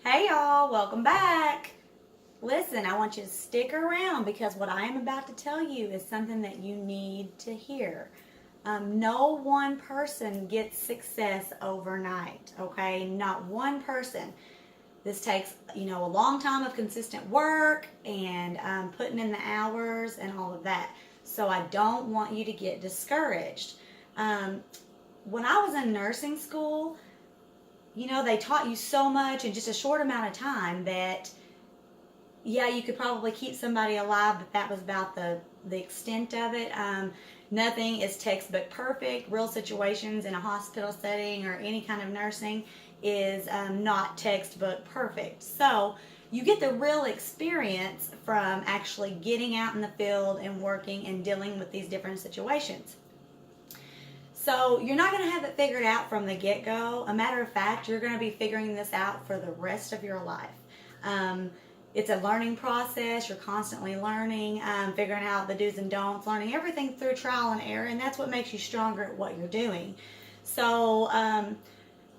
Hey y'all, welcome back. Listen, I want you to stick around because what I am about to tell you is something that you need to hear. No one person gets success overnight, okay? Not one person. This takes, a long time of consistent work and putting in the hours and all of that. So I don't want you to get discouraged. Um, when I was in nursing school, they taught you so much in just a short amount of time that yeah, you could probably keep somebody alive, but that was about the extent of it. Nothing is textbook perfect. Real situations in a hospital setting or any kind of nursing is not textbook perfect. So you get the real experience from actually getting out in the field and working and dealing with these different situations. So you're not going to have it figured out from the get go. A matter of fact, you're going to be figuring this out for the rest of your life. Um, it's a learning process. You're constantly learning, figuring out the do's and don'ts, learning everything through trial and error, and that's what makes you stronger at what you're doing. So,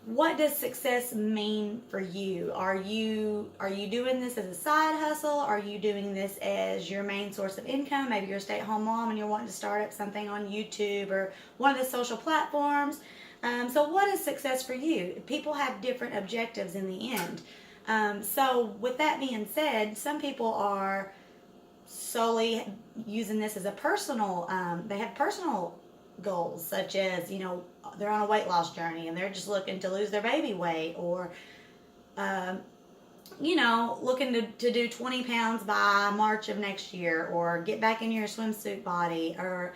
what does success mean for you? Are you doing this as a side hustle? Are you doing this as your main source of income? Maybe you're a stay-at-home mom and you're wanting to start up something on YouTube or one of the social platforms. So what is success for you? People have different objectives in the end. So with that being said, some people are solely using this as a personal, they have personal goals, such as, they're on a weight loss journey and they're just looking to lose their baby weight, or, um, looking to do 20 pounds by March of next year, or get back in your swimsuit body, or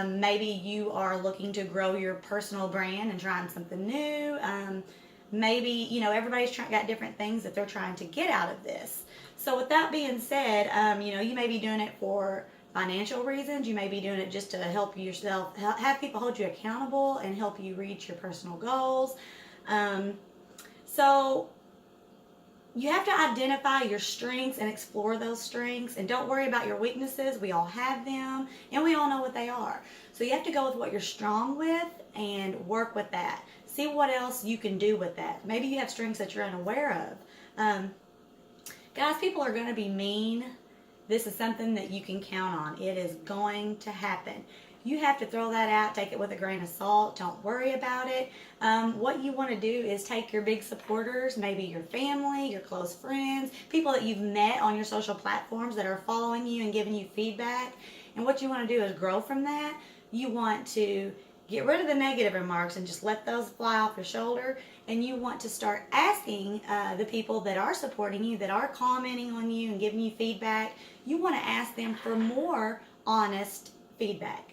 maybe you are looking to grow your personal brand and trying something new. Maybe, everybody's got different things that they're trying to get out of this. So with that being said, you may be doing it for financial reasons. You may be doing it just to help yourself, have people hold you accountable and help you reach your personal goals. So you have to identify your strengths and explore those strengths, and don't worry about your weaknesses. We all have them and we all know what they are. So you have to go with what you're strong with and work with that. See what else you can do with that. Maybe you have strengths that you're unaware of. Guys, people are going to be mean. This is something that you can count on. It is going to happen. You have to throw that out, take it with a grain of salt. Don't worry about it. What you want to do is take your big supporters, maybe your family, your close friends, people that you've met on your social platforms that are following you and giving you feedback. And what you want to do is grow from that. You want to get rid of the negative remarks and just let those fly off your shoulder. And you want to start asking the people that are supporting you, that are commenting on you and giving you feedback, you want to ask them for more honest feedback.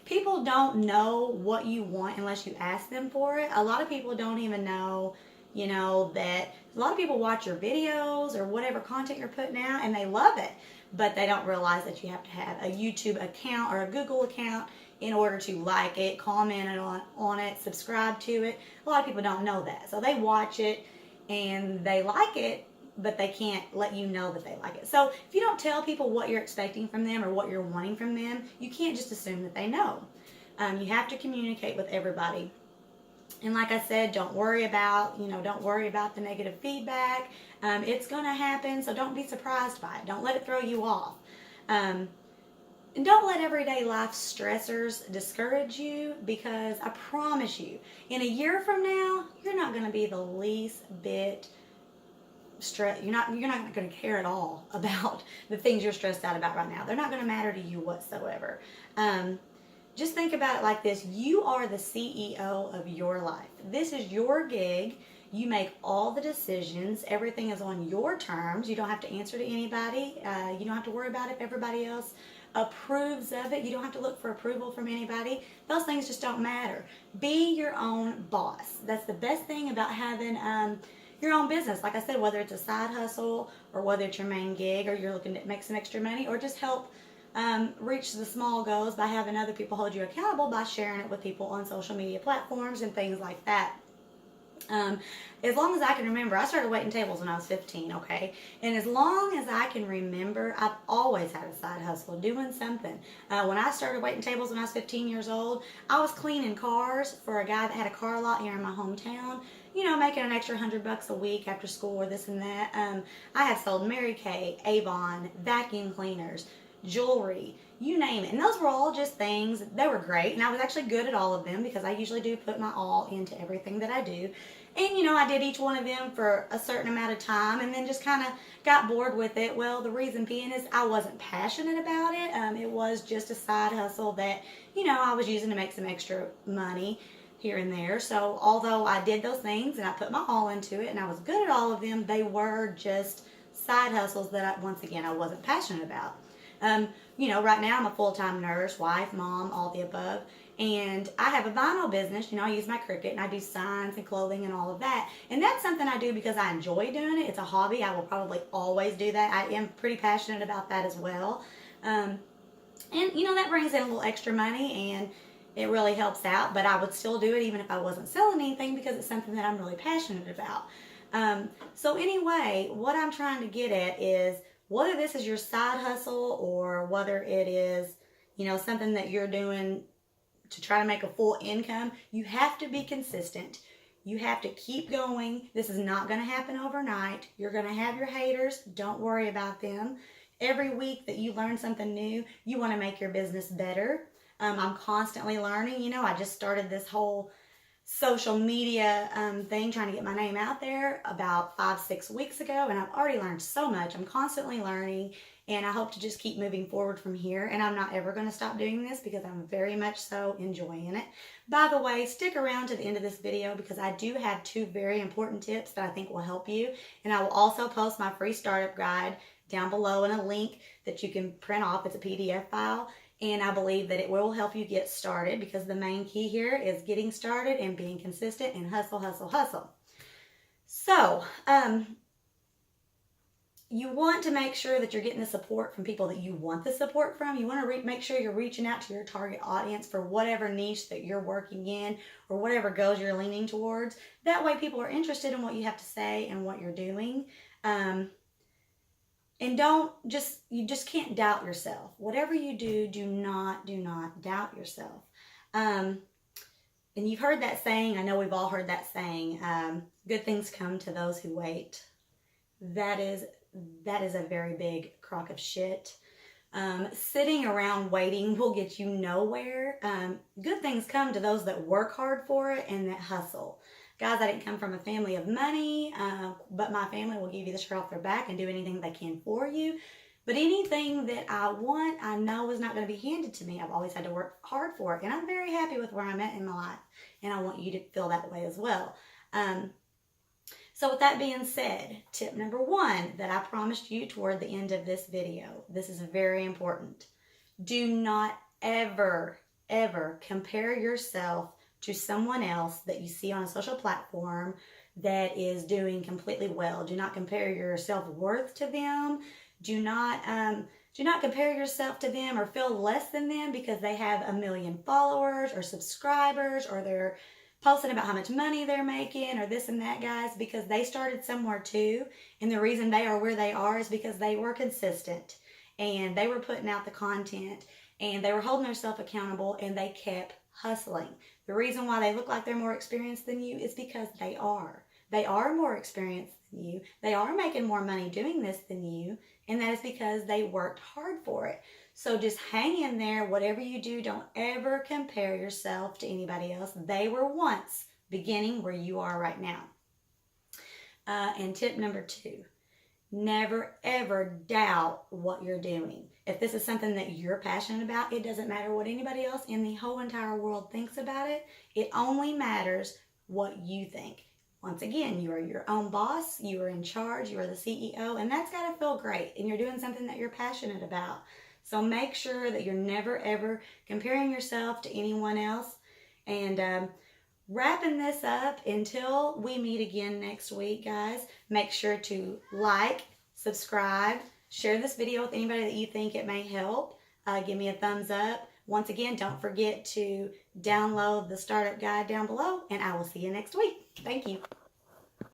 People don't know what you want unless you ask them for it. A lot of people don't even know, that a lot of people watch your videos or whatever content you're putting out and they love it, but they don't realize that you have to have a YouTube account or a Google account in order to like it, comment on it, subscribe to it. A lot of people don't know that. So they watch it and they like it, but they can't let you know that they like it. So if you don't tell people what you're expecting from them or what you're wanting from them, you can't just assume that they know. You have to communicate with everybody. And like I said, don't worry about the negative feedback. It's going to happen, so don't be surprised by it. Don't let it throw you off. And don't let everyday life stressors discourage you, because I promise you, in a year from now, you're not going to be the least bit stress. You're not going to care at all about the things you're stressed out about right now. They're not going to matter to you whatsoever. Just think about it like this. You are the CEO of your life. This is your gig. You make all the decisions. Everything is on your terms. You don't have to answer to anybody. You don't have to worry about if everybody else approves of it. You don't have to look for approval from anybody. Those things just don't matter. Be your own boss. That's the best thing about having your own business. Like I said, whether it's a side hustle or whether it's your main gig, or you're looking to make some extra money, or just help reach the small goals by having other people hold you accountable by sharing it with people on social media platforms and things like that. As long as I can remember, I started waiting tables when I was 15, okay? And as long as I can remember, I've always had a side hustle, doing something. When I started waiting tables when I was 15 years old, I was cleaning cars for a guy that had a car lot here in my hometown. making an extra $100 a week after school or this and that. I have sold Mary Kay, Avon, vacuum cleaners, jewelry, you name it. And those were all just things, they were great. And I was actually good at all of them because I usually do put my all into everything that I do. And, I did each one of them for a certain amount of time and then just kind of got bored with it. Well, the reason being is I wasn't passionate about it. It was just a side hustle that, I was using to make some extra money here and there. So although I did those things and I put my all into it and I was good at all of them, they were just side hustles that once again, I wasn't passionate about. Right now I'm a full-time nurse, wife, mom, all the above. And I have a vinyl business. I use my Cricut and I do signs and clothing and all of that. And that's something I do because I enjoy doing it. It's a hobby. I will probably always do that. I am pretty passionate about that as well. And that brings in a little extra money and it really helps out. But I would still do it even if I wasn't selling anything because it's something that I'm really passionate about. So anyway, what I'm trying to get at is whether this is your side hustle or whether it is, something that you're doing to try to make a full income, you have to be consistent. You have to keep going. This is not going to happen overnight. You're going to have your haters. Don't worry about them. Every week that you learn something new, you want to make your business better. I'm constantly learning. I just started this whole social media thing, trying to get my name out there about 5-6 weeks ago, and I've already learned so much. I'm constantly learning, and I hope to just keep moving forward from here. And I'm not ever going to stop doing this because I'm very much so enjoying it. By the way, stick around to the end of this video because I do have 2 very important tips that I think will help you. And I will also post my free startup guide down below in a link that you can print off. It's a PDF file. And I believe that it will help you get started because the main key here is getting started and being consistent and hustle, hustle, hustle. So, you want to make sure that you're getting the support from people that you want the support from. You want to make sure you're reaching out to your target audience for whatever niche that you're working in or whatever goals you're leaning towards. That way people are interested in what you have to say and what you're doing. And you just can't doubt yourself. Whatever you do, do not doubt yourself. And you've heard that saying. I know we've all heard that saying, good things come to those who wait. That is a very big crock of shit. Sitting around waiting will get you nowhere. Good things come to those that work hard for it and that hustle. Guys, I didn't come from a family of money, but my family will give you the shirt off their back and do anything they can for you. But anything that I want, I know is not going to be handed to me. I've always had to work hard for it, and I'm very happy with where I'm at in my life, and I want you to feel that way as well. So with that being said, tip number 1 that I promised you toward the end of this video, this is very important. Do not ever compare yourself to someone else that you see on a social platform that is doing completely well. Do not compare your self-worth to them. Do not compare yourself to them or feel less than them because they have 1 million followers or subscribers or they're posting about how much money they're making or this and that, guys, because they started somewhere too. And the reason they are where they are is because they were consistent and they were putting out the content and they were holding themselves accountable and they kept hustling. The reason why they look like they're more experienced than you is because they are. They are more experienced than you. They are making more money doing this than you. And that is because they worked hard for it. So just hang in there. Whatever you do, don't ever compare yourself to anybody else. They were once beginning where you are right now. And tip number 2, never ever doubt what you're doing. If this is something that you're passionate about, it doesn't matter what anybody else in the whole entire world thinks about it. It only matters what you think. Once again, you are your own boss, you are in charge, you are the CEO, and that's got to feel great. And you're doing something that you're passionate about. So make sure that you're never ever comparing yourself to anyone else. And wrapping this up until we meet again next week, guys, make sure to like, subscribe, share this video with anybody that you think it may help. Give me a thumbs up. Once again, don't forget to download the startup guide down below, and I will see you next week. Thank you.